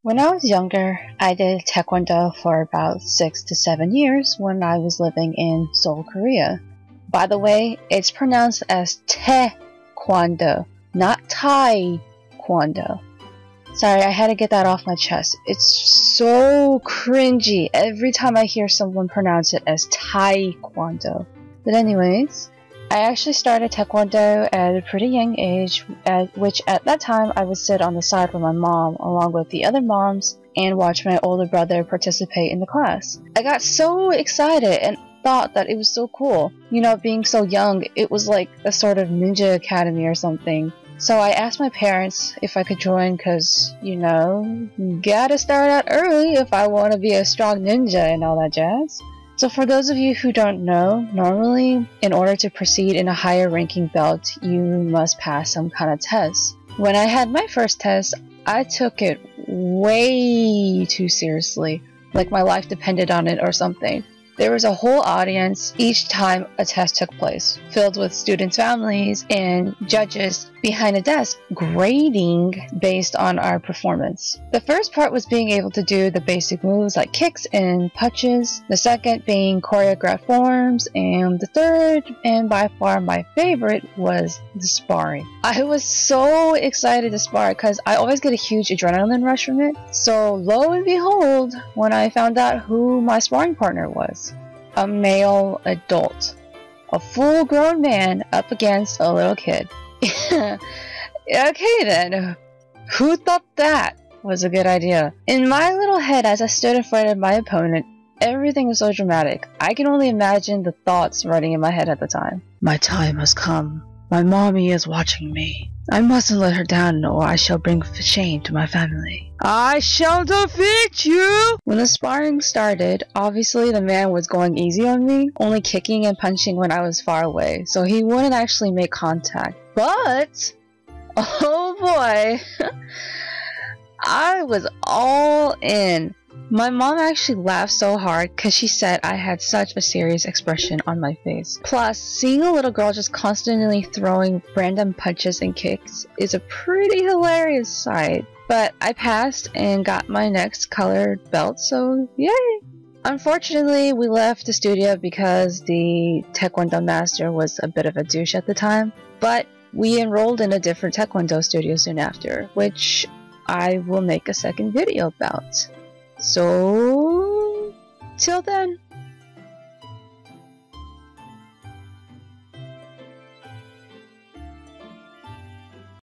When I was younger, I did Taekwondo for about 6 to 7 years when I was living in Seoul, Korea. By the way, it's pronounced as Taekwondo, not Taekwondo. Sorry, I had to get that off my chest. It's so cringy every time I hear someone pronounce it as Taekwondo. But anyways, I actually started Taekwondo at a pretty young age, which at that time I would sit on the side with my mom along with the other moms and watch my older brother participate in the class. I got so excited and thought that it was so cool. You know, being so young, it was like a sort of ninja academy or something. So I asked my parents if I could join because, you know, gotta start out early if I want to be a strong ninja and all that jazz. So for those of you who don't know, normally in order to proceed in a higher ranking belt, you must pass some kind of test. When I had my first test, I took it way too seriously, like my life depended on it or something. There was a whole audience each time a test took place, filled with students' families and judges behind a desk grading based on our performance. The first part was being able to do the basic moves like kicks and punches, the second being choreographed forms, and the third, and by far my favorite, was the sparring. I was so excited to spar because I always get a huge adrenaline rush from it. So lo and behold, when I found out who my sparring partner was, a male adult, a full-grown man up against a little kid. Okay then, who thought that was a good idea? In my little head, as I stood in front of my opponent, everything was so dramatic. I can only imagine the thoughts running in my head at the time. My time has come. My mommy is watching me. I mustn't let her down or I shall bring shame to my family. I shall defeat you! When the sparring started, obviously the man was going easy on me, only kicking and punching when I was far away, so he wouldn't actually make contact. But, oh boy, I was all in. My mom actually laughed so hard because she said I had such a serious expression on my face. Plus, seeing a little girl just constantly throwing random punches and kicks is a pretty hilarious sight. But I passed and got my next colored belt, so yay! Unfortunately, we left the studio because the Taekwondo master was a bit of a douche at the time. But we enrolled in a different Taekwondo studio soon after, which I will make a second video about. So, till then.